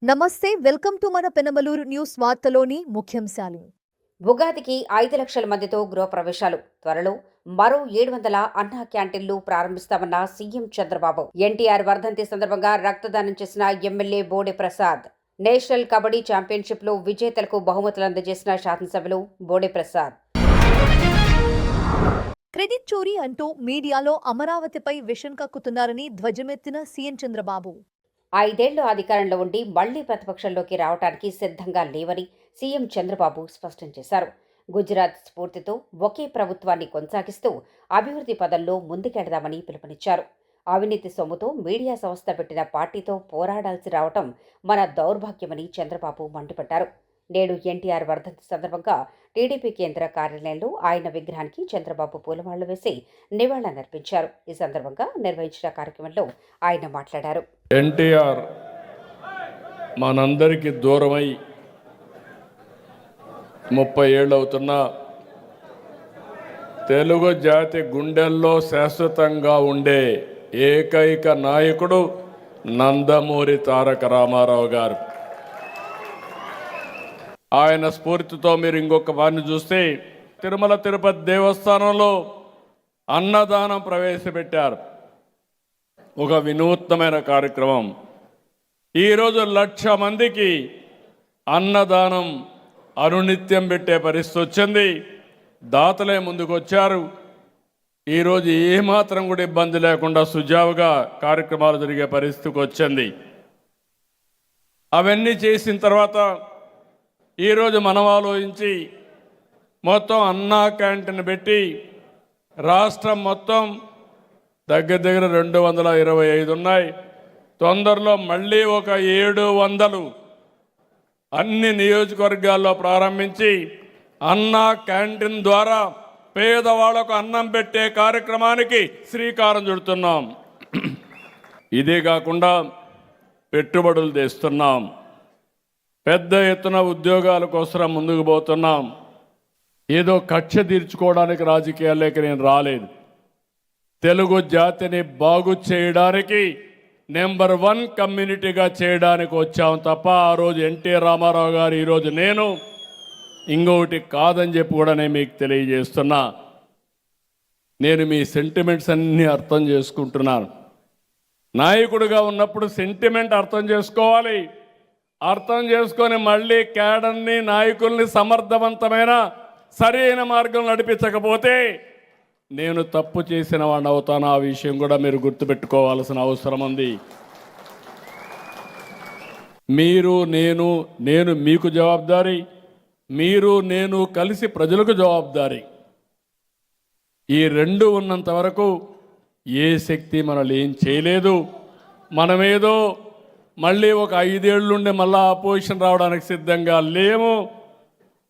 నమస్తే welcome to మన Penamaluru news వార్తలోని ముఖ్యాంశాలు. ఉగాదికి 5 లక్షల మందితో గృహప్రవేశాలు. త్వరలో మరో 700 అన్నా క్యాంటీన్లు ప్రారంభిస్తామన్న సీఎం చంద్రబాబు. ఎన్టీఆర్ వర్ధంతి సందర్భంగా రక్తదానం చేసిన ఎమ్మెల్యే బోడే ప్రసాద్. నేషనల్ కబడ్డీ ఛాంపియన్షిప్లో విజేతలకు బహుమతులు అందజేసిన శాసనసభ్యులు బోడే ప్రసాద్. క్రెడిట్ చోరీ అంటూ మీడియాలో అమరావతిపై విషం కక్కుతున్నారని ధ్వజమెత్తిన సీఎం చంద్రబాబు. 5 ఏళ్లు అధికారంలో ఉండి మళ్లీ ప్రతిపక్షంలోకి రావడానికి సిద్ధంగా లేవని సీఎం చంద్రబాబు స్పష్టం చేశారు. గుజరాత్ స్ఫూర్తితో ఒకే ప్రభుత్వాన్ని కొనసాగిస్తూ అభివృద్ధి పదంలో ముందుకెడదామని పిలుపునిచ్చారు. అవినీతి సొమ్ముతో మీడియా సంస్థ పెట్టిన పార్టీతో పోరాడాల్సి రావటం మన దౌర్భాగ్యమని చంద్రబాబు మండిపడ్డారు. నేడు ఎన్టీఆర్ వర్ధంతి సందర్భంగా టీడీపీ కేంద్ర కార్యాలయంలో ఆయన విగ్రహానికి చంద్రబాబు పూలమాలలు వేసి నివాళులర్పించారు. ఈ సందర్భంగా నిర్వహించిన కార్యక్రమంలో ఆయన మాట్లాడారు. ఎన్టీఆర్ మనందరికీ దూరమై 30 ఏళ్ళు అవుతున్నా తెలుగు జాతి గుండెల్లో శాశ్వతంగా ఉండే ఏకైక నాయకుడు నందమూరి తారక రామారావు గారు. ఆయన స్ఫూర్తితో మీరు ఇంకొక వారిని చూస్తే తిరుమల తిరుపతి దేవస్థానంలో అన్నదానం ప్రవేశపెట్టారు. ఒక వినూత్నమైన కార్యక్రమం. ఈరోజు 1,00,000 మందికి అన్నదానం అనునిత్యం పెట్టే పరిస్థితి వచ్చింది. దాతలే ముందుకు వచ్చారు. ఈరోజు ఏమాత్రం కూడా ఇబ్బంది లేకుండా సుజావుగా కార్యక్రమాలు జరిగే పరిస్థితికి వచ్చింది. అవన్నీ చేసిన తర్వాత ఈరోజు మనం ఆలోచించి మొత్తం అన్నా క్యాంటీన్ పెట్టి రాష్ట్రం మొత్తం దగ్గర 225 ఉన్నాయి. తొందరలో మళ్ళీ ఒక 700 అన్ని నియోజకవర్గాల్లో ప్రారంభించి అన్నా క్యాంటీన్ ద్వారా పేదవాళ్లకు అన్నం పెట్టే కార్యక్రమానికి శ్రీకారం చుడుతున్నాం. ఇదే కాకుండా పెట్టుబడులు తెస్తున్నాం. పెద్ద ఎత్తున ఉద్యోగాల కోసం ముందుకు పోతున్నాం. ఏదో కక్ష తీర్చుకోవడానికి రాజకీయాల్లోకి నేను రాలేదు. తెలుగు జాతిని బాగు చేయడానికి నెంబర్ 1 కమ్యూనిటీగా చేయడానికి వచ్చాం తప్ప ఆ రోజు ఎన్టీ రామారావు గారు ఈరోజు నేను ఇంకొకటి కాదని చెప్పి కూడా నేను మీకు తెలియజేస్తున్నా. నేను మీ సెంటిమెంట్స్ అన్నీ అర్థం చేసుకుంటున్నాను. నాయకుడిగా ఉన్నప్పుడు సెంటిమెంట్ అర్థం చేసుకోవాలి. అర్థం చేసుకొని మళ్ళీ క్యాడర్ని నాయకుల్ని సమర్థవంతమైన సరైన మార్గం నడిపించకపోతే నేను తప్పు చేసిన వాడిని అవుతాను. ఆ విషయం కూడా మీరు గుర్తుపెట్టుకోవాల్సిన అవసరం ఉంది. మీరు నేను మీకు జవాబుదారీ, మీరు నేను కలిసి ప్రజలకు జవాబుదారీ. ఈ రెండు ఉన్నంత వరకు ఏ శక్తి మనల్ని ఏం చేయలేదు. మనమేదో మళ్ళీ ఒక 5 ఏళ్ళుండి మళ్ళా అపోజిషన్ రావడానికి సిద్ధంగా లేము.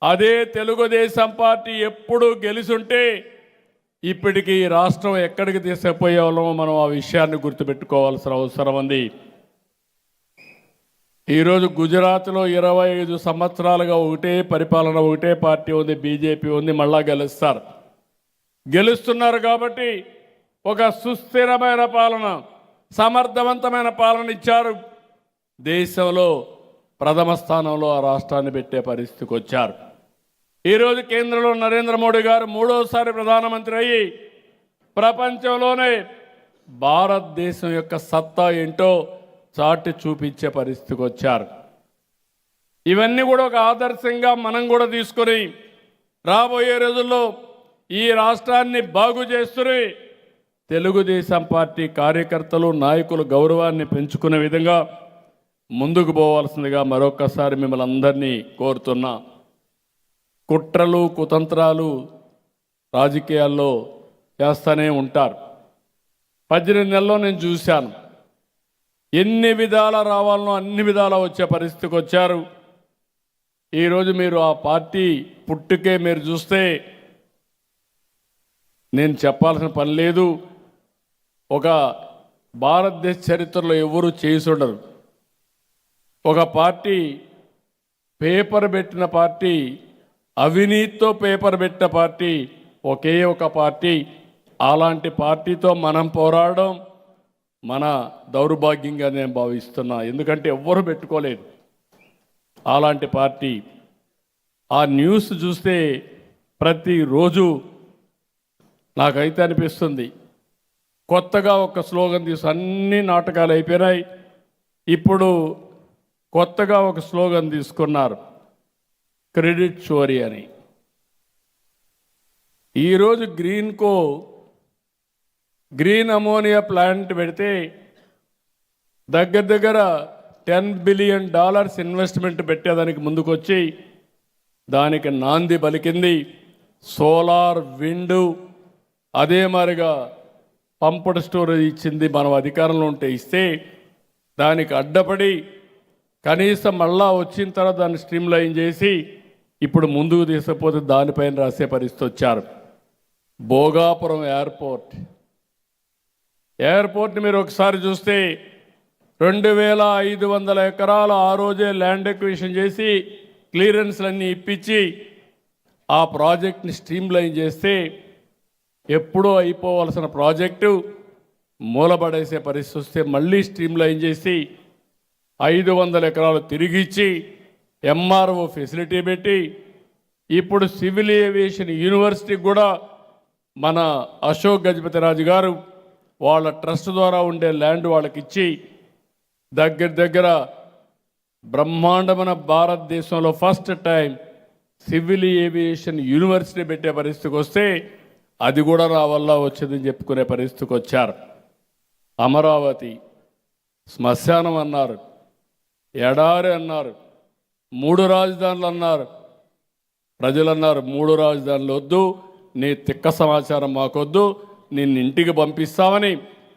అదే తెలుగుదేశం పార్టీ ఎప్పుడూ గెలిచుంటే ఇప్పటికీ రాష్ట్రం ఎక్కడికి తీసుకుపోయేవాళ్ళమో మనం ఆ విషయాన్ని గుర్తుపెట్టుకోవాల్సిన అవసరం ఉంది. ఈరోజు గుజరాత్లో 25 సంవత్సరాలుగా ఒకటే పరిపాలన, ఒకటే పార్టీ ఉంది, బీజేపీ ఉంది. మళ్ళా గెలుస్తున్నారు కాబట్టి ఒక సుస్థిరమైన పాలన, సమర్థవంతమైన పాలన ఇచ్చారు. దేశంలో ప్రథమ స్థానంలో ఆ రాష్ట్రాన్ని పెట్టే పరిస్థితికి వచ్చారు. ఈరోజు కేంద్రంలో నరేంద్ర మోడీ గారు 3వసారి ప్రధానమంత్రి అయ్యి ప్రపంచంలోనే భారతదేశం యొక్క సత్తా ఏంటో చాటి చూపించే పరిస్థితికి వచ్చారు. ఇవన్నీ కూడా ఒక ఆదర్శంగా మనం కూడా తీసుకొని రాబోయే రోజుల్లో ఈ రాష్ట్రాన్ని బాగు చేస్తూనే తెలుగుదేశం పార్టీ కార్యకర్తలు, నాయకులు గౌరవాన్ని పెంచుకునే విధంగా ముందుకు పోవాల్సిందిగా మరొకసారి మిమ్మల్ని అందరినీ కోరుతున్నా. కుట్రలు, కుతంత్రాలు రాజకీయాల్లో చేస్తూనే ఉంటారు. 18 నెలల్లో నేను చూశాను. ఎన్ని విధాల రావాలనో అన్ని విధాల వచ్చే పరిస్థితికి వచ్చారు. ఈరోజు మీరు ఆ పార్టీ పుట్టుకే మీరు చూస్తే నేను చెప్పాల్సిన పని లేదు. ఒక భారతదేశ చరిత్రలో ఎవరు చేసి ఉండరు. ఒక పార్టీ పేపర్ పెట్టిన పార్టీ, అవినీతితో పేపర్ పెట్టిన పార్టీ ఒకే ఒక పార్టీ. అలాంటి పార్టీతో మనం పోరాడడం మన దౌర్భాగ్యంగా నేను భావిస్తున్నా. ఎందుకంటే ఎవ్వరు పెట్టుకోలేదు. అలాంటి పార్టీ. ఆ న్యూస్ చూస్తే ప్రతిరోజు నాకైతే అనిపిస్తుంది కొత్తగా ఒక స్లోగన్ అన్ని నాటకాలు అయిపోయినాయి. ఇప్పుడు కొత్తగా ఒక స్లోగన్ తీసుకున్నారు, క్రెడిట్ చోరీ అని. ఈరోజు గ్రీన్ అమోనియా ప్లాంట్ పెడితే దగ్గర $10 బిలియన్ ఇన్వెస్ట్మెంట్ పెట్టేదానికి ముందుకొచ్చి దానికి నాంది పలికింది సోలార్, విండ్, అదే మాదిరిగా పంప్డ్ స్టోరేజ్ ఇచ్చింది. మనం అధికారంలో ఉంటే ఇస్తే దానికి అడ్డపడి కనీసం మళ్ళా వచ్చిన తర్వాత దాన్ని స్ట్రీమ్లైన్ చేసి ఇప్పుడు ముందుకు తీసుకుపోతే దానిపైన రాసే పరిస్థితి వచ్చారు. భోగాపురం ఎయిర్పోర్ట్ని మీరు ఒకసారి చూస్తే 2500 ఎకరాలు ఆ రోజే ల్యాండ్ ఎక్విజిషన్ చేసి క్లియరెన్స్లన్నీ ఇప్పించి ఆ ప్రాజెక్ట్ని స్ట్రీమ్లైన్ చేస్తే ఎప్పుడో అయిపోవలసిన ప్రాజెక్టు మూలపడేసే పరిస్థితి వస్తే మళ్ళీ స్ట్రీమ్లైన్ చేసి 500 ఎకరాలు తిరిగిచ్చి ఎంఆర్ఓ ఫెసిలిటీ పెట్టి ఇప్పుడు సివిల్ ఏవియేషన్ యూనివర్సిటీకి కూడా మన అశోక్ గజపతిరాజు గారు వాళ్ళ ట్రస్ట్ ద్వారా ఉండే ల్యాండ్ వాళ్ళకి ఇచ్చి దగ్గర బ్రహ్మాండమైన భారతదేశంలో first time civil aviation university పెట్టే పరిస్థితికి వస్తే అది కూడా నా వల్ల వచ్చిందని చెప్పుకునే పరిస్థితికి వచ్చారు. అమరావతి శ్మశానం అన్నారు, ఎడారి అన్నారు, 3 రాజధానులు అన్నారు. ప్రజలు అన్నారు 3 రాజధానులు వద్దు, నీ తిక్క సమాచారం మాకొద్దు, నిన్ను ఇంటికి పంపిస్తామని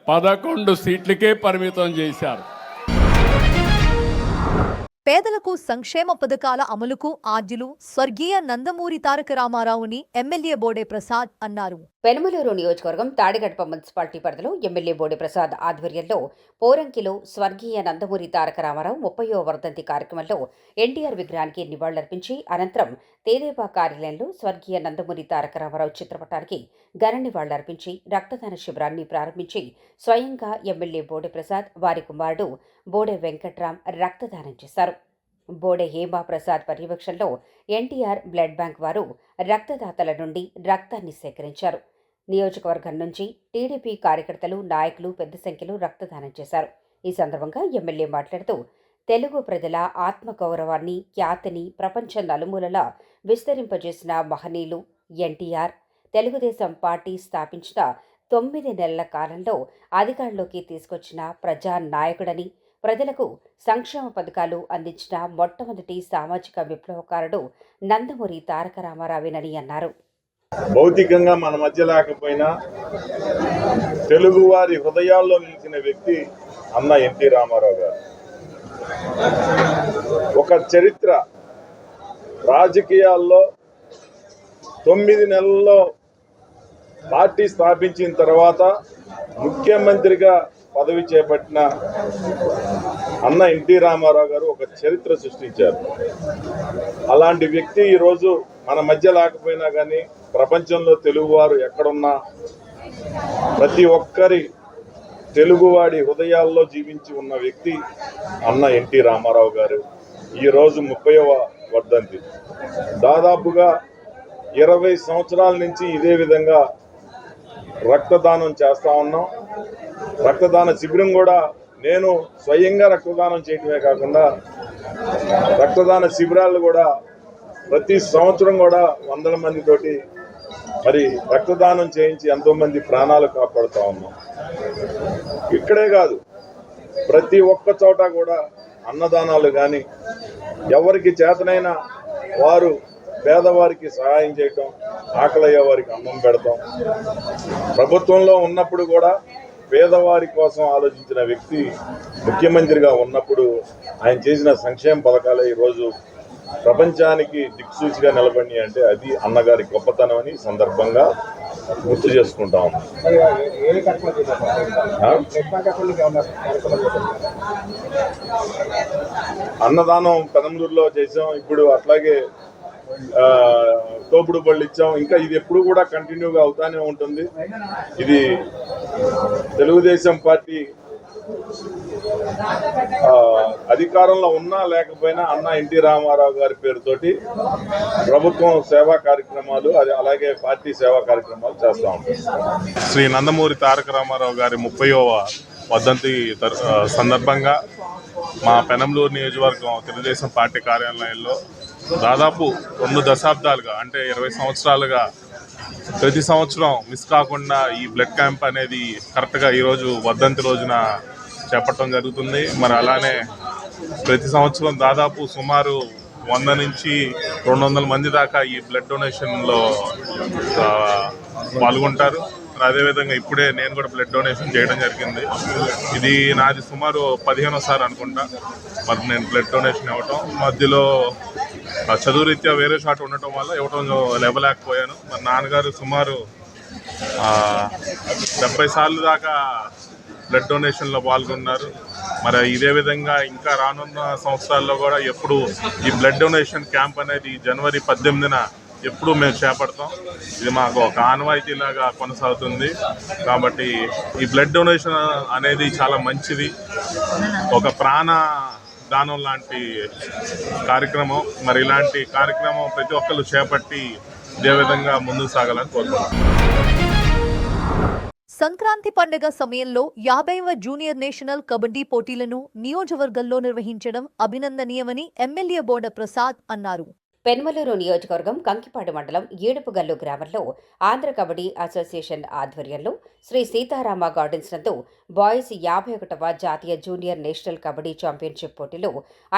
11 సీట్లకే పరిమితం చేశారు. పేదలకు సంక్షేమ పథకాల అమలుకు ఆద్యులు స్వర్గీయ నందమూరి తారక రామారావుని ఎమ్మెల్యే బోడే ప్రసాద్ అన్నారు. పెనుమలూరు నియోజకవర్గం తాడిగడప మున్సిపాలిటీ పరిధిలో ఎమ్మెల్యే బోడే ప్రసాద్ ఆధ్వర్యంలో పోరంకిలో స్వర్గీయ నందమూరి తారక రామారావు 30వ వర్ధంతి కార్యక్రమంలో ఎన్టీఆర్ విగ్రహానికి నివాళులర్పించి అనంతరం తేదేపా కార్యాలయంలో స్వర్గీయ నందమూరి తారక రామారావు చిత్రపటానికి ఘన నివాళులర్పించి రక్తదాన శిబిరాన్ని ప్రారంభించి స్వయంగా ఎమ్మెల్యే బోడే ప్రసాద్ వారి కుమారుడు బోడే వెంకట్రామ్ రక్తదానం చేశారు. బోడే హేమాప్రసాద్ పర్యవేక్షణలో ఎన్టీఆర్ బ్లడ్ బ్యాంక్ వారు రక్తదాతల నుండి రక్తాన్ని సేకరించారు. నియోజకవర్గం నుంచి టీడీపీ కార్యకర్తలు, నాయకులు పెద్ద సంఖ్యలో రక్తదానం చేశారు. ఈ సందర్భంగా ఎమ్మెల్యే మాట్లాడుతూ తెలుగు ప్రజల ఆత్మగౌరవాన్ని, ఖ్యాతిని ప్రపంచ నలుమూలలా విస్తరింపజేసిన మహనీయులు ఎన్టీఆర్. తెలుగుదేశం పార్టీ స్థాపించిన 9 నెలల కాలంలో అధికారంలోకి తీసుకొచ్చిన ప్రజా నాయకుడని, ప్రజలకు సంక్షేమ పథకాలు అందించిన మొట్టమొదటి సామాజిక విప్లవకారుడు నందమూరి తారక రామారావేనని అన్నారు. భౌతికంగా మన మధ్య లేకపోయినా తెలుగువారి హృదయాల్లో నిలిచిన వ్యక్తి అన్న ఎన్టీ రామారావు గారు. ఒక చరిత్ర. రాజకీయాల్లో 9 నెలల్లో పార్టీ స్థాపించిన తర్వాత ముఖ్యమంత్రిగా పదవి చేపట్టిన అన్న ఎన్టీ రామారావు గారు ఒక చరిత్ర సృష్టించారు. అలాంటి వ్యక్తి ఈరోజు మన మధ్య లేకపోయినా కానీ ప్రపంచంలో తెలుగువారు ఎక్కడున్నా ప్రతి ఒక్కరి తెలుగువాడి హృదయాల్లో జీవించి ఉన్న వ్యక్తి అన్న ఎన్టీ రామారావు గారు. ఈరోజు 30వ వర్ధంతి. దాదాపుగా 20 సంవత్సరాల నుంచి ఇదే విధంగా రక్తదానం చేస్తూ ఉన్నాం. రక్తదాన శిబిరం కూడా నేను స్వయంగా రక్తదానం చేయటమే కాకుండా రక్తదాన శిబిరాలు కూడా ప్రతి సంవత్సరం కూడా 100 మందితోటి మరి రక్తదానం చేయించి ఎంతోమంది ప్రాణాలు కాపాడుతూ ఉన్నాం. ఇక్కడే కాదు, ప్రతి ఒక్క చోట కూడా అన్నదానాలు కానీ, ఎవరికి చేతనైన వారు పేదవారికి సహాయం చేయటం, ఆకలయ్యే వారికి అన్నం పెడతాం. ప్రభుత్వంలో ఉన్నప్పుడు కూడా పేదవారి కోసం ఆలోచించిన వ్యక్తి ముఖ్యమంత్రిగా ఉన్నప్పుడు ఆయన చేసిన సంక్షేమ పథకాలే ఈరోజు ప్రపంచానికి దిక్సూచిగా నిలబడి అంటే అది అన్నగారి గొప్పతనం అని సందర్భంగా గుర్తు చేసుకుంటాం. అన్నదానం పెనంలూరులో చేసాం, ఇప్పుడు అట్లాగే తోపుడు బళ్ళు ఇచ్చాం. ఇంకా ఇది ఎప్పుడు కూడా కంటిన్యూగా అవుతానే ఉంటుంది. ఇది తెలుగుదేశం పార్టీ అధికారంలో ఉన్నా లేకపోయినా అన్న ఎన్టీ రామారావు గారి పేరుతోటి ప్రభుత్వం సేవా కార్యక్రమాలు అలాగే పార్టీ సేవా కార్యక్రమాలు చేస్తూ ఉంటాం. శ్రీ నందమూరి తారక రామారావు గారి 30వ వర్ధంతి సందర్భంగా మా పెనంలూరు నియోజకవర్గం తెలుగుదేశం పార్టీ కార్యాలయంలో దాదాపు 2 దశాబ్దాలుగా అంటే 20 సంవత్సరాలుగా ప్రతి సంవత్సరం మిస్ కాకుండా ఈ బ్లడ్ క్యాంప్ అనేది కరెక్ట్గా ఈరోజు వర్ధంతి రోజున చేపట్టడం జరుగుతుంది. మరి అలానే ప్రతి సంవత్సరం దాదాపు సుమారు 100 నుంచి 200 మంది దాకా ఈ బ్లడ్ డొనేషన్లో పాల్గొంటారు. అదేవిధంగా ఇప్పుడే నేను కూడా బ్లడ్ డొనేషన్ చేయడం జరిగింది. ఇది నాది సుమారు 15సారి అనుకుంటా మరి నేను బ్లడ్ డొనేషన్ ఇవ్వటం. మధ్యలో చదువు రీత్యా వేరే చోట ఉండటం వల్ల ఇవ్వటం లేవలేకపోయాను. మరి నాన్నగారు సుమారు 70 సార్లు దాకా బ్లడ్ డొనేషన్లో పాల్గొన్నారు. మరి ఇదే విధంగా ఇంకా రానున్న సంవత్సరాల్లో కూడా ఎప్పుడు ఈ బ్లడ్ డొనేషన్ క్యాంప్ అనేది జనవరి 18న ఎప్పుడు మేము చేపడతాం. ఇది మాకు ఒక ఆనవాయితీలాగా కొనసాగుతుంది. కాబట్టి ఈ బ్లడ్ డొనేషన్ అనేది చాలా మంచిది, ఒక ప్రాణ దానం లాంటి కార్యక్రమం. మరి ఇలాంటి కార్యక్రమం ప్రతి ఒక్కరు చేపట్టి ఇదే విధంగా ముందుకు సాగాలని కోరుకుంటున్నాం. సంక్రాంతి పండుగ సమయంలో 50వ జూనియర్ నేషనల్ కబడ్డీ పోటీలను నియోజకవర్గంలో నిర్వహించడం అభినందనీయమని ఎమ్మెల్యే బోడ ప్రసాద్ అన్నారు. పెన్మలూరు నియోజకవర్గం కంకిపాడు మండలం ఏడుపుగల్లు గ్రామంలో ఆంధ్ర కబడ్డీ అసోసియేషన్ ఆధ్వర్యంలో శ్రీ సీతారామ గార్డెన్స్ నందు బాయ్స్ 51వ జాతీయ జూనియర్ నేషనల్ కబడ్డీ ఛాంపియన్షిప్ పోటీలు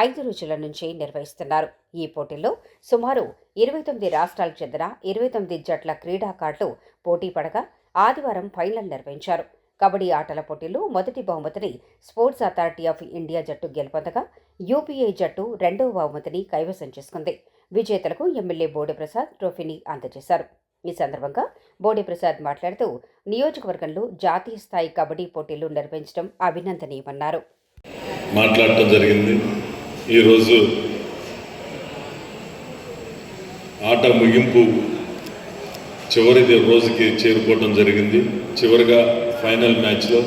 5 రోజుల నుంచి నిర్వహిస్తున్నారు. ఈ పోటీల్లో సుమారు 29 రాష్ట్రాలకు చెందిన 29 జట్ల క్రీడాకారులు పోటీ పడగా ఆదివారం ఫైనల్ నిర్వహించారు. కబడ్డీ ఆటల పోటీల్లో మొదటి బహుమతిని స్పోర్ట్స్ అథారిటీ ఆఫ్ ఇండియా జట్టు గెలుపొందగా యూపీఐ జట్టు 2వ బహుమతిని కైవసం చేసుకుంది. విజేతలకు ఎమ్మెల్యే బోడి ప్రసాద్ ట్రోఫీని అందజేశారు. ఈ సందర్భంగా బోడి ప్రసాద్ మాట్లాడుతూ నియోజకవర్గంలో జాతీయ స్థాయి కబడ్డీ పోటీలు నిర్వహించడం అభినందనీయమన్నారు. మాట్లాడటం జరిగింది. ఈరోజు ఆట ముగింపు చివరి రోజుకి చేరుకోవడం జరిగింది. చివరిగా ఫైనల్ మ్యాచ్లో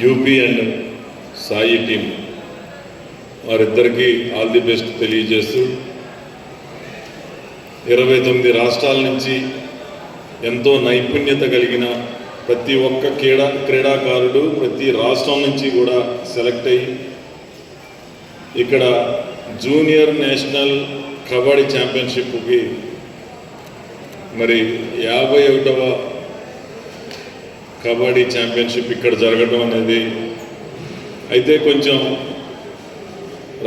యూపీ అండ్ సాయి టీం వారిద్దరికీ ఆల్ ది బెస్ట్ తెలియజేస్తూ 29 రాష్ట్రాల నుంచి ఎంతో నైపుణ్యత కలిగిన ప్రతి ఒక్క క్రీడాకారుడు ప్రతి రాష్ట్రం నుంచి కూడా సెలెక్ట్ అయ్యి ఇక్కడ జూనియర్ నేషనల్ కబడ్డీ ఛాంపియన్షిప్కి మరి 51వ కబడ్డీ ఛాంపియన్షిప్ ఇక్కడ జరగడం అనేది అయితే కొంచెం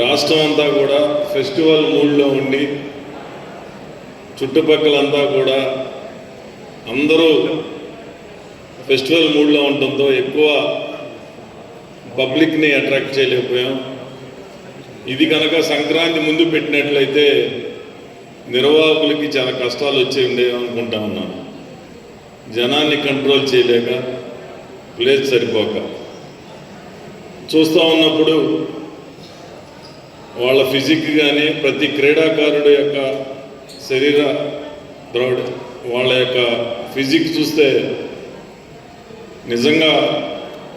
రాష్ట్రం అంతా కూడా ఫెస్టివల్ మూడ్లో ఉండి చుట్టుపక్కలంతా కూడా అందరూ ఫెస్టివల్ మూడ్లో ఉండడంతో ఎక్కువ పబ్లిక్ని అట్రాక్ట్ చేయలేకపోయాం. ఇది కనుక సంక్రాంతి ముందు పెట్టినట్లయితే నిర్వాహకులకి చాలా కష్టాలు వచ్చి ఉండేవి అనుకుంటా ఉన్నాను. జనాన్ని కంట్రోల్ చేయలేక ప్లేస్ సరిపోక చూస్తూ ఉన్నప్పుడు వాళ్ళ ఫిజిక్ కానీ ప్రతి క్రీడాకారుడు యొక్క శరీర ద్రౌఢ వాళ్ళ యొక్క ఫిజిక్ చూస్తే నిజంగా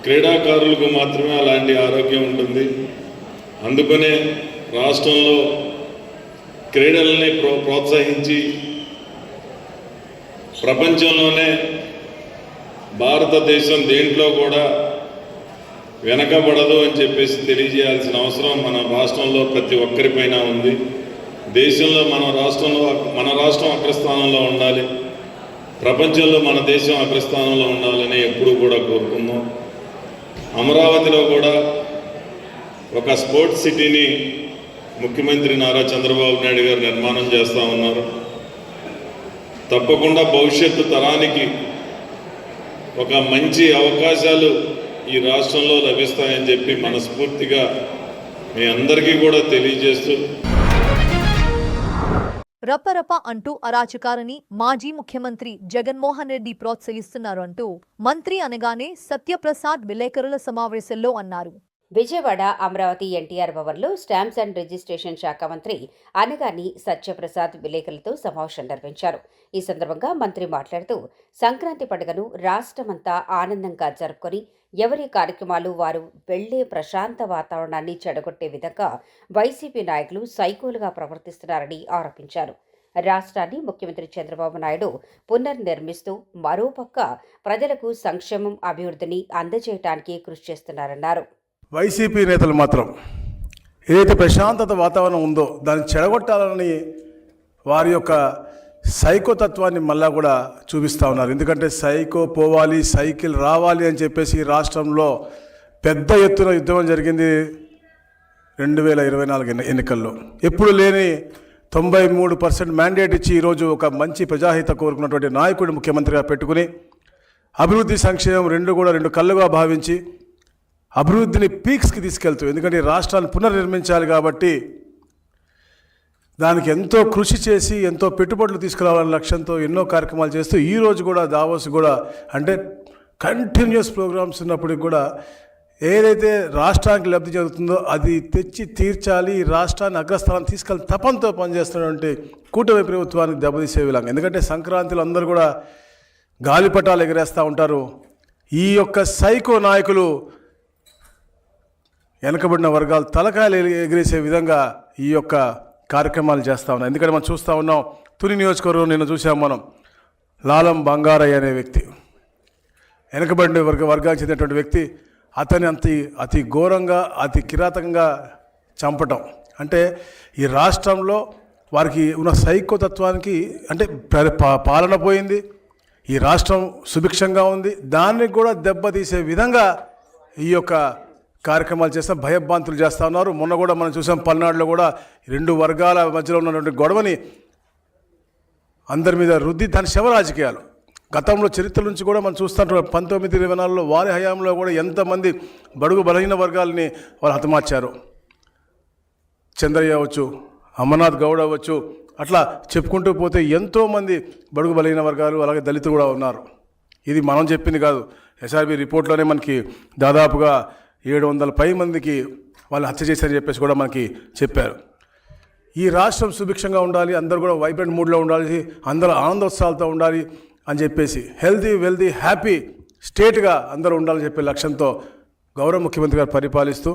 క్రీడాకారులకు మాత్రమే అలాంటి ఆరోగ్యం ఉంటుంది. అందుకనే రాష్ట్రంలో క్రీడల్ని ప్రోత్సహించి ప్రపంచంలోనే భారతదేశం దేంట్లో కూడా వెనకబడదు అని చెప్పేసి తెలియజేయాల్సిన అవసరం మన రాష్ట్రంలో ప్రతి ఒక్కరిపైన ఉంది. దేశంలో మన రాష్ట్రం అగ్రస్థానంలో ఉండాలి, ప్రపంచంలో మన దేశం అగ్రస్థానంలో ఉండాలని ఎప్పుడూ కూడా కోరుకుందాం. అమరావతిలో కూడా ఒక స్పోర్ట్స్ సిటీని ముఖ్యమంత్రి నారా చంద్రబాబు నాయుడు గారు నిర్మాణం చేస్తూ ఉన్నారు. తప్పకుండా భవిష్యత్తు తరానికి ఒక మంచి అవకాశాలు ఈ రాష్ట్రంలో లభిస్తాయని చెప్పి మనస్ఫూర్తిగా మీ అందరికీ కూడా తెలియజేస్తూ రపరప అంటూ అరాచకారని మాజీ ముఖ్యమంత్రి జగన్మోహన్ రెడ్డి ప్రోత్సహిస్తున్నారు అంటూ మంత్రి అనగానే సత్యప్రసాద్ విలేకరుల సమావేశంలో అన్నారు. విజయవాడ అమరావతి ఎన్టీఆర్ భవన్లో స్టాంప్స్ అండ్ రిజిస్ట్రేషన్ శాఖ మంత్రి అనగాని సత్యప్రసాద్ విలేకరులతో సమావేశం నిర్వహించారు. ఈ సందర్భంగా మంత్రి మాట్లాడుతూ సంక్రాంతి పండుగను రాష్ట్రమంతా ఆనందంగా జరుపుకొని ఎవరి కార్యక్రమాలు వారు వెళ్లే ప్రశాంత వాతావరణాన్ని చెడగొట్టే విధంగా వైసీపీ నాయకులు సైకోలుగా ప్రవర్తిస్తున్నారని ఆరోపించారు. రాష్ట్రాన్ని ముఖ్యమంత్రి చంద్రబాబు నాయుడు పునర్నిర్మిస్తూ మరోపక్క ప్రజలకు సంక్షేమం, అభివృద్ధిని అందజేయడానికి కృషి చేస్తున్నారన్నారు. వైసీపీ నేతలు మాత్రం ఏదైతే ప్రశాంతత వాతావరణం ఉందో దాన్ని చెడగొట్టాలని వారి యొక్క సైకోతత్వాన్ని మళ్ళా కూడా చూపిస్తూ ఉన్నారు. ఎందుకంటే సైకో పోవాలి, సైకిల్ రావాలి అని చెప్పేసి రాష్ట్రంలో పెద్ద ఎత్తున యుద్ధం జరిగింది 2024 ఎన్నికల్లో. ఎప్పుడు లేని 93% మ్యాండేట్ ఇచ్చి ఈరోజు ఒక మంచి ప్రజాహిత కోరుకున్నటువంటి నాయకుడు ముఖ్యమంత్రిగా పెట్టుకుని అభివృద్ధి, సంక్షేమం రెండు కళ్ళుగా భావించి అభివృద్ధిని పీక్స్కి తీసుకెళ్తూ, ఎందుకంటే రాష్ట్రాన్ని పునర్నిర్మించాలి కాబట్టి దానికి ఎంతో కృషి చేసి ఎంతో పెట్టుబడులు తీసుకురావాలనే లక్ష్యంతో ఎన్నో కార్యక్రమాలు చేస్తూ ఈరోజు కూడా దావోస్ కూడా అంటే కంటిన్యూస్ ప్రోగ్రామ్స్ ఉన్నప్పటికి కూడా ఏదైతే రాష్ట్రానికి లబ్ధి జరుగుతుందో అది తెచ్చి తీర్చాలి, ఈ రాష్ట్రాన్ని అగ్రస్థానం తీసుకెళ్ళి తపంతో పనిచేస్తున్నటువంటి కూటమి ప్రభుత్వానికి దెబ్బతీసే విధంగా. ఎందుకంటే సంక్రాంతిలో అందరూ కూడా గాలిపటాలు ఎగరేస్తూ ఉంటారు. ఈ యొక్క సైకో నాయకులు వెనకబడిన వర్గాలు తలకాయలు ఎగిరేసే విధంగా ఈ యొక్క కార్యక్రమాలు చేస్తూ ఉన్నాం. ఎందుకంటే మనం చూస్తూ ఉన్నాం, తుని నియోజకవర్గం నిన్న చూసాం మనం, లాలం బంగారయ్య అనే వ్యక్తి, వెనకబడిన వర్గానికి చెందినటువంటి వ్యక్తి, అతని అతి ఘోరంగా అతి కిరాతకంగా చంపటం అంటే ఈ రాష్ట్రంలో వారికి ఉన్న సైకోతత్వానికి అంటే పాలన పోయింది, ఈ రాష్ట్రం సుభిక్షంగా ఉంది, దాన్ని కూడా దెబ్బతీసే విధంగా ఈ యొక్క కార్యక్రమాలు చేస్తాం, భయభ్రాంతులు చేస్తూ ఉన్నారు. మొన్న కూడా మనం చూసాం పల్నాడులో కూడా 2 వర్గాల మధ్యలో ఉన్నటువంటి గొడవని అందరి మీద రుద్ది దాని శవ రాజకీయాలు గతంలో చరిత్ర నుంచి కూడా మనం చూస్తుంటాం. 1924లో వారి హయాంలో కూడా ఎంతమంది బడుగు బలహీన వర్గాలని వాళ్ళు హతమార్చారు. చంద్రయ్య అవ్వచ్చు, అమర్నాథ్ గౌడ్ అవ్వచ్చు, అట్లా చెప్పుకుంటూ పోతే ఎంతోమంది బడుగు బలహీన వర్గాలు అలాగే దళితులు కూడా ఉన్నారు. ఇది మనం చెప్పింది కాదు. ఎస్ఆర్బి రిపోర్ట్లోనే మనకి దాదాపుగా 700 పై మందికి వాళ్ళు హత్య చేశారని చెప్పేసి కూడా మనకి చెప్పారు. ఈ రాష్ట్రం సుభిక్షంగా ఉండాలి, అందరూ కూడా వైబ్రెంట్ మూడ్లో ఉండాలి, అందరూ ఆనందోత్సాహాలతో ఉండాలి అని చెప్పేసి హెల్తీ, వెల్తీ, హ్యాపీ స్టేట్గా అందరూ ఉండాలని చెప్పే లక్ష్యంతో గౌరవ ముఖ్యమంత్రి గారు పరిపాలిస్తూ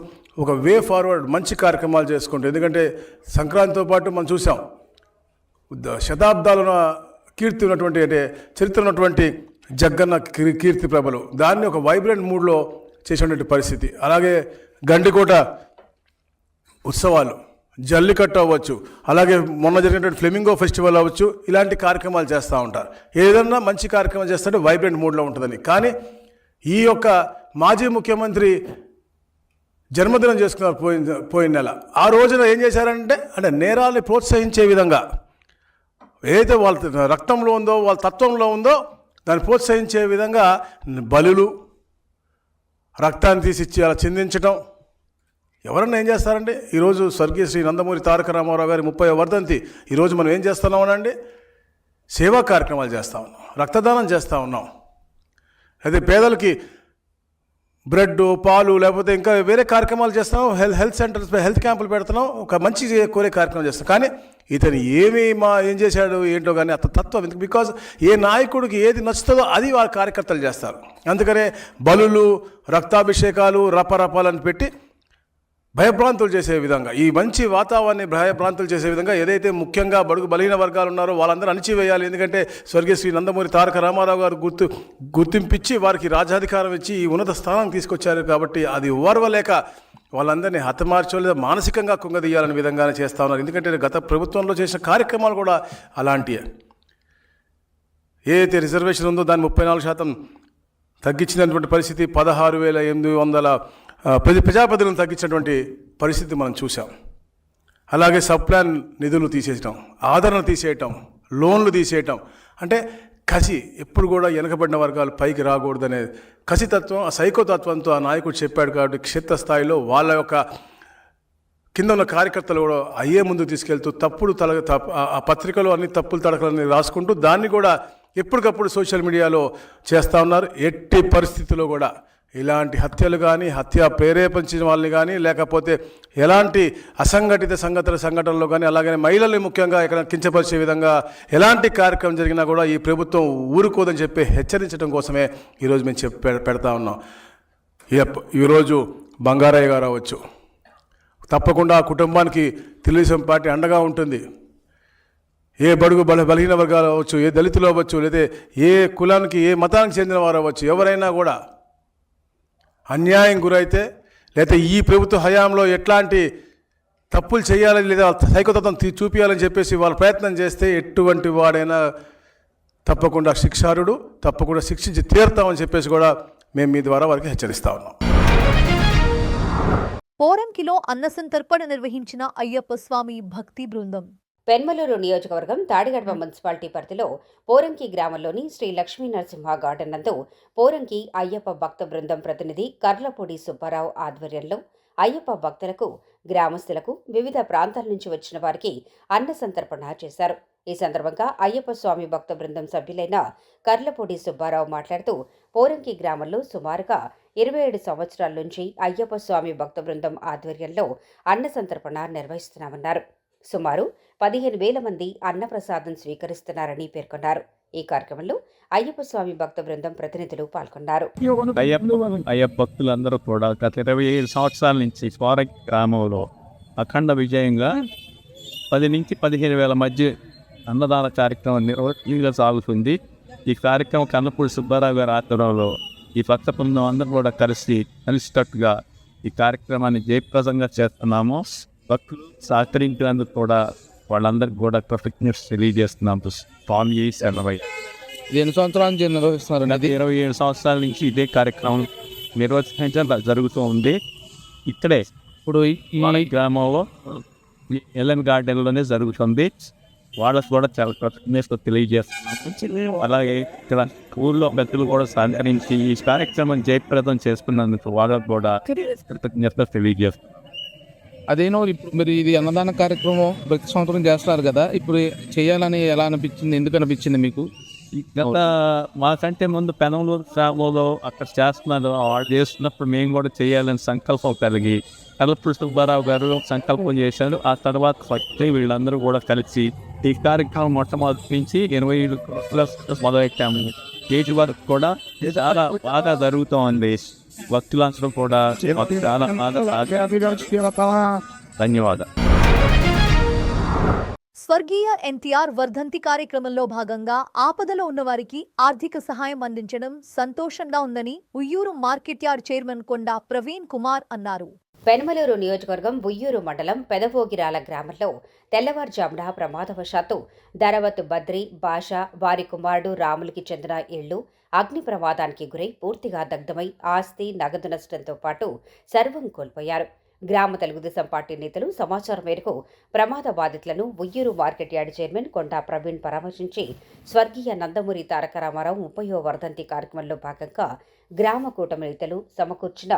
ఒక వే ఫార్వర్డ్ మంచి కార్యక్రమాలు చేసుకుంటూ, ఎందుకంటే సంక్రాంతితో పాటు మనం చూసాం శతాబ్దాల కీర్తి ఉన్నటువంటి అంటే చరిత్ర ఉన్నటువంటి జగ్గన్న కీర్తి ప్రభలు దాన్ని ఒక వైబ్రెంట్ మూడ్లో చేసినటువంటి పరిస్థితి. అలాగే గండికోట ఉత్సవాలు, జల్లికట్టు అవ్వచ్చు, అలాగే మొన్న జరిగినటువంటి ఫ్లెమింగో ఫెస్టివల్ అవ్వచ్చు, ఇలాంటి కార్యక్రమాలు చేస్తూ ఉంటారు. ఏదన్నా మంచి కార్యక్రమం చేస్తుంటే వైబ్రెంట్ మూడ్లో ఉంటుందని. కానీ ఈ యొక్క మాజీ ముఖ్యమంత్రి జన్మదినం చేసుకున్నారు పోయిన నెల. ఆ రోజున ఏం చేశారంటే నేరాల్ని ప్రోత్సహించే విధంగా ఏదైతే వాళ్ళ రక్తంలో ఉందో, వాళ్ళ తత్వంలో ఉందో దాన్ని ప్రోత్సహించే విధంగా బలులు, రక్తాన్ని తీసిచ్చి అలా చిందించటం. ఎవరన్నా ఏం చేస్తారండి? ఈరోజు స్వర్గీయ శ్రీ నందమూరి తారక రామారావు గారి 30వ వర్ధంతి. ఈరోజు మనం ఏం చేస్తున్నామనండి? సేవా కార్యక్రమాలు చేస్తూ ఉన్నాం, రక్తదానం చేస్తూ ఉన్నాం, అయితే పేదలకి బ్రెడ్, పాలు, లేకపోతే ఇంకా వేరే కార్యక్రమాలు చేస్తున్నాం, హెల్త్ సెంటర్స్ హెల్త్ క్యాంపులు పెడుతున్నాం, ఒక మంచి కోరే కార్యక్రమం చేస్తాం. కానీ ఇతను ఏం చేశాడు ఏంటో కానీ అతని తత్వం, బికాజ్ ఏ నాయకుడికి ఏది నచ్చుతుందో అది వాళ్ళ కార్యకర్తలు చేస్తారు. అందుకనే బలులు, రక్తాభిషేకాలు, రపరపాలని పెట్టి భయభ్రాంతులు చేసే విధంగా, ఈ మంచి వాతావరణాన్ని భయభ్రాంతులు చేసే విధంగా ఏదైతే ముఖ్యంగా బడుగు బలహీన వర్గాలు ఉన్నారో వాళ్ళందరూ అణిచివేయాలి. ఎందుకంటే స్వర్గీయ శ్రీ నందమూరి తారక రామారావు గారు గుర్తింపిచ్చి వారికి రాజ్యాధికారం ఇచ్చి ఈ ఉన్నత స్థానం తీసుకొచ్చారు. కాబట్టి అది ఓర్వలేక వాళ్ళందరినీ హతమార్చో మానసికంగా కుంగదీయాలనే విధంగానే చేస్తూ ఉన్నారు. ఎందుకంటే గత ప్రభుత్వంలో చేసిన కార్యక్రమాలు కూడా అలాంటివే. ఏదైతే రిజర్వేషన్ ఉందో దాన్ని 34% తగ్గించినటువంటి పరిస్థితి, 16,800 ప్రజాప్రతినిధులను తగ్గించినటువంటి పరిస్థితి మనం చూసాం. అలాగే సబ్ ప్లాన్ నిధులు తీసేయటం, ఆదరణ తీసేయటం, లోన్లు తీసేయటం, అంటే కసి ఎప్పుడు కూడా వెనకబడిన వర్గాలు పైకి రాకూడదనే కసితత్వం, ఆ సైకోతత్వంతో ఆ నాయకుడు చెప్పాడు. కాబట్టి క్షేత్రస్థాయిలో వాళ్ళ యొక్క కింద ఉన్న కార్యకర్తలు కూడా అయ్యే ముందు తీసుకెళ్తూ ఆ పత్రికలో అన్ని తప్పులు తడకలన్నీ రాసుకుంటూ దాన్ని కూడా ఎప్పటికప్పుడు సోషల్ మీడియాలో చేస్తూ ఉన్నారు. ఎట్టి పరిస్థితుల్లో కూడా ఇలాంటి హత్యలు కానీ, హత్య ప్రేరేపించిన వాళ్ళని కానీ, లేకపోతే ఎలాంటి అసంఘటిత సంఘటనలు కానీ, అలాగే మహిళల్ని ముఖ్యంగా ఇక్కడ కించపరిచే విధంగా ఎలాంటి కార్యక్రమం జరిగినా కూడా ఈ ప్రభుత్వం ఊరుకోదని చెప్పి హెచ్చరించడం కోసమే ఈరోజు మేము పెడతా ఉన్నాం. ఈరోజు బంగారయ్య గారు అవ్వచ్చు, తప్పకుండా ఆ కుటుంబానికి తెలుగుదేశం పార్టీ అండగా ఉంటుంది. ఏ బడుగు బలహీన వర్గాలు అవ్వచ్చు, ఏ దళితులు అవ్వచ్చు, లేదా ఏ కులానికి, ఏ మతానికి చెందిన వారు అవ్వచ్చు, ఎవరైనా కూడా అన్యాయం గురైతే, లేదా ఈ ప్రభుత్వ హయాంలో ఎట్లాంటి తప్పులు చేయాలని లేదా సైకోతత్వం చూపించాలని చెప్పేసి వాళ్ళు ప్రయత్నం చేస్తే ఎటువంటి వాడైనా తప్పకుండా శిక్షార్హుడు, తప్పకుండా శిక్షించి తీరుతామని చెప్పేసి కూడా మేము మీ ద్వారా వారికి హెచ్చరిస్తా ఉన్నాం. పోరంకిలో అన్నసంతర్పణ నిర్వహించిన అయ్యప్ప స్వామి భక్తి బృందం. పెన్మలూరు నియోజకవర్గం తాడిగడప మున్సిపాలిటీ పరిధిలో పోరంకి గ్రామంలోని శ్రీ లక్ష్మీ నరసింహ గార్డెన్ నందు పోరంకి అయ్యప్ప భక్త బృందం ప్రతినిధి కర్లపూడి సుబ్బారావు ఆధ్వర్యంలో అయ్యప్ప భక్తులకు, గ్రామస్తులకు, వివిధ ప్రాంతాల నుంచి వచ్చిన వారికి అన్న సంతర్పణ చేశారు. ఈ సందర్భంగా అయ్యప్ప స్వామి భక్త బృందం సభ్యులైన కర్లపూడి సుబ్బారావు మాట్లాడుతూ, పోరంకి గ్రామంలో సుమారుగా 27 సంవత్సరాల నుంచి అయ్యప్ప స్వామి భక్త బృందం ఆధ్వర్యంలో అన్న సంతర్పణ నిర్వహిస్తున్నామన్నారు. సుమారు 15,000 మంది అన్నప్రసాదం స్వీకరిస్తున్నారని పేర్కొన్నారు. ఈ కార్యక్రమంలో అయ్యప్ప స్వామి భక్త బృందం ప్రతినిధులు పాల్గొన్నారు. అయ్యప్ప భక్తులందరూ కూడా గత 27 సంవత్సరాల నుంచి పోరంకి గ్రామంలో అఖండ విజయంగా 10 నుంచి 15,000 మధ్య అన్నదాన కార్యక్రమం నిర్వహణగా సాగుతుంది. ఈ కార్యక్రమం కర్లపూడి సుబ్బారావు గారి ఆధ్వర్యంలో ఈ భక్త బృందం అందరూ కూడా కలిసికట్టుగా ఈ కార్యక్రమాన్ని జయప్రదంగా చేస్తున్నాము. భక్తులు సహకరించినందుకు కూడా వాళ్ళందరికీ కూడా కృతజ్ఞతలు తెలియజేస్తున్నాము. స్వామి శరణమయ్య. ఎన్ని సంవత్సరాల నుంచి నిర్వహిస్తున్నారు? అది 27 సంవత్సరాల నుంచి ఇదే కార్యక్రమం నిర్వహించడం జరుగుతూ ఉంది. ఇక్కడే ఇప్పుడు ఈ గ్రామంలో ఎల్ఎన్ గార్డెన్లోనే జరుగుతుంది. వాళ్ళకు కూడా చాలా కృతజ్ఞతలు తెలియజేస్తున్నాము. అలాగే ఇక్కడ ఊళ్ళో పెద్దలు కూడా సహకరించి ఈ కార్యక్రమం జయప్రదం చేసుకున్నందుకు వాళ్ళకు కూడా కృతజ్ఞతలు తెలియజేస్తున్నాం. అదేనో ఇప్పుడు మీరు ఇది అన్నదాన కార్యక్రమం ప్రతి సంవత్సరం చేస్తున్నారు కదా, ఇప్పుడు చేయాలని ఎలా అనిపించింది? ఎందుకు అనిపించింది మీకు? గత మాకంటే ముందు పెనంలూరు గ్రామంలో అక్కడ చేస్తున్నారు. వాళ్ళు చేస్తున్నప్పుడు మేము కూడా చేయాలని సంకల్పం కలిగి కర్లపూడి సుబ్బారావు గారు సంకల్పం చేశారు. ఆ తర్వాత వీళ్ళందరూ కూడా కలిసి ఈ కార్యక్రమం మొట్టమొదటి నుంచి 27 మొదలెట్టాము. ఏజ్ వరకు కూడా చాలా బాగా జరుగుతూ ఉంది. భక్తులందరూ కూడా చాలా బాగా ధన్యవాదాలు. స్వర్గీయ ఎన్టీఆర్ వర్ధంతి కార్యక్రమంలో భాగంగా ఆపదలో ఉన్నవారికి ఆర్థిక సహాయం అందించడం సంతోషంగా ఉందని ఉయ్యూరు మార్కెట్ యార్డ్ చైర్మన్ కొండా ప్రవీణ్ కుమార్ అన్నారు. పెనమలూరు నియోజకవర్గం ఉయ్యూరు మండలం పెదవోగిరాల గ్రామంలో తెల్లవారుజామున ప్రమాదవశాత్తు ధరవత్ బద్రి, బాషా, వారి కుమారుడు రాములకి చెందిన ఇళ్లు అగ్ని ప్రమాదానికి గురై పూర్తిగా దగ్ధమై ఆస్తి, నగదు నష్టంతో పాటు సర్వం కోల్పోయారు. గ్రామ తెలుగుదేశం పార్టీ నేతలు సమాచారం మేరకు ప్రమాద బాధితులను ఉయ్యూరు మార్కెట్ యార్డ్ చైర్మన్ కొండా ప్రవీణ్ పరామర్శించి స్వర్గీయ నందమూరి తారక రామారావు 30వ వర్ధంతి కార్యక్రమంలో భాగంగా గ్రామ కూటమి నేతలు సమకూర్చిన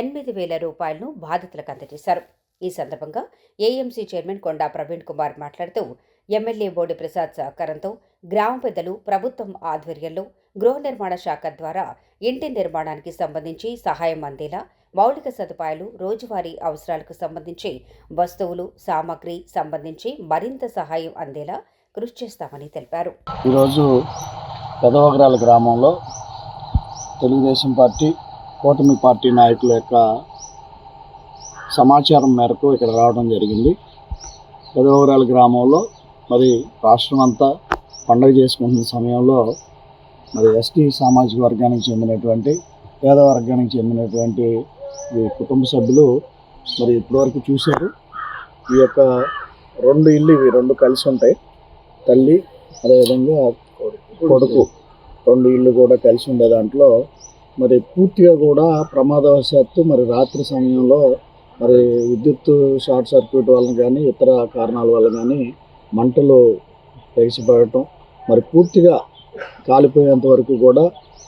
8,000 రూపాయలను బాధితులకు అందజేశారు. ఈ సందర్భంగా ఏఎంసీ చైర్మన్ కొండా ప్రవీణ్ కుమార్ మాట్లాడుతూ, ఎమ్మెల్యే బోడి ప్రసాద్ సహకారంతో గ్రామ పెద్దలు, ప్రభుత్వం ఆధ్వర్యంలో గృహ నిర్మాణ శాఖ ద్వారా ఇంటి నిర్మాణానికి సంబంధించి సహాయం అందేలా మౌలిక సదుపాయాలు, రోజువారీ అవసరాలకు సంబంధించి వస్తువులు, సామాగ్రి సంబంధించి మరింత సహాయం అందేలా కృషి చేస్తామని తెలిపారు. ఈరోజు పెదవగ్రాల గ్రామంలో తెలుగుదేశం పార్టీ, కూటమి పార్టీ నాయకుల యొక్క సమాచారం మేరకు ఇక్కడ రావడం జరిగింది. పెదవగ్రాల గ్రామంలో మరి రాష్ట్రం అంతా పండుగ చేసుకుంటున్న సమయంలో మరి ఎస్టీ సామాజిక వర్గానికి చెందినటువంటి, పేద వర్గానికి చెందినటువంటి ఈ కుటుంబ సభ్యులు మరి ఇప్పటివరకు చూశారు. ఈ యొక్క 2 ఇల్లు, ఇవి 2 కలిసి ఉంటాయి. తల్లి అదేవిధంగా కొడుకు 2 ఇళ్ళు కూడా కలిసి ఉండే దాంట్లో మరి పూర్తిగా కూడా ప్రమాదవశాత్తు మరి రాత్రి సమయంలో మరి విద్యుత్ షార్ట్ సర్క్యూట్ వల్ల కానీ ఇతర కారణాల వల్ల కానీ మంటలు ఎగిసిపడటం, మరి పూర్తిగా కాలిపోయేంత వరకు కూడా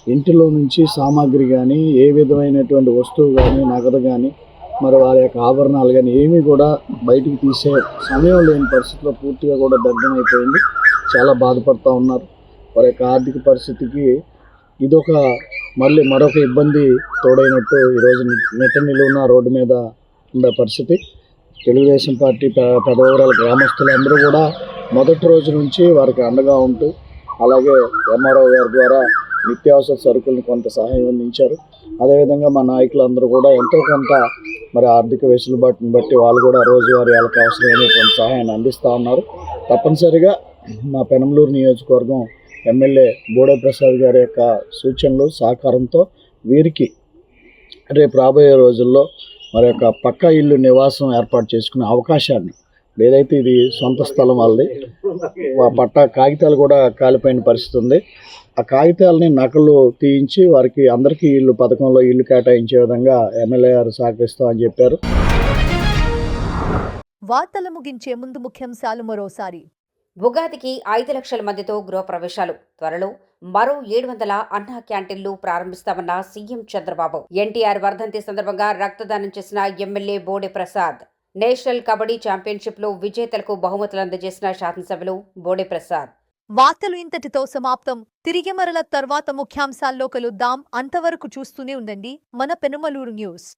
ఇంటిలో నుంచి సామాగ్రి కానీ, ఏ విధమైనటువంటి వస్తువు కానీ, నగదు కానీ, మరి వారి యొక్క ఆభరణాలు కానీ ఏమీ కూడా బయటికి తీసే సమయం లేని పరిస్థితిలో పూర్తిగా కూడా దగ్ధమైపోయింది. చాలా బాధపడుతూ ఉన్నారు. వారి యొక్క ఆర్థిక పరిస్థితికి ఇదొక మళ్ళీ మరొక ఇబ్బంది తోడైనట్టు ఈరోజు నిట్ట నిలువున రోడ్డు మీద ఉండే పరిస్థితి. తెలుగుదేశం పార్టీ పెదవరాల గ్రామస్తులందరూ కూడా మొదటి రోజు నుంచి వారికి అండగా ఉంటూ, అలాగే ఎంఆర్ఓ గారి ద్వారా నిత్యావసర సరుకులను కొంత సహాయం అందించారు. అదేవిధంగా మా నాయకులందరూ కూడా ఎంతో కొంత మరి ఆర్థిక వెసులుబాటును బట్టి వాళ్ళు కూడా రోజువారీ వాళ్ళకి అవసరమైనటువంటి సహాయాన్ని అందిస్తూ ఉన్నారు. తప్పనిసరిగా మా పెనంలూరు నియోజకవర్గం ఎమ్మెల్యే బోడే ప్రసాద్ గారి యొక్క సూచనలు సహకారంతో వీరికి రేపు రాబోయే రోజుల్లో మరి యొక్క పక్కా ఇల్లు నివాసం ఏర్పాటు చేసుకునే అవకాశాన్ని, ఏదైతే ఇది సొంత స్థలం వాళ్ళది, పట్టా కాగితాలు కూడా కాలిపోయిన పరిస్థితి ఉంది. ఆ కాగితాలని నకలు తీయించి వారికి అందరికీ ఇల్లు పథకంలో ఇల్లు కేటాయించే విధంగా ఎమ్మెల్యే గారు సహకరిస్తామని చెప్పారు. వార్తలు ముగించే ముందు ముఖ్యాంశాలు మరోసారి. ఉగాదికి 5 లక్షల మందితో గృహప్రవేశాలు, త్వరలో మరో 700 అన్నా క్యాంటీన్లు ప్రారంభిస్తామన్న సీఎం చంద్రబాబు. ఎన్టీఆర్ వర్ధంతి సందర్భంగా రక్తదానం చేసిన ఎమ్మెల్యే బోడే ప్రసాద్. నేషనల్ కబడ్డీ ఛాంపియన్షిప్లో విజేతలకు బహుమతులు అందజేసిన శాసనసభ్యులు బోడే ప్రసాద్. వార్తలు ఇంతటితో సమాప్తం. తిరిగి మరల తర్వాత ముఖ్యాంశాల్లో కలుద్దాం. అంతవరకు చూస్తూనే ఉండండి మన పెనుమలూరు న్యూస్.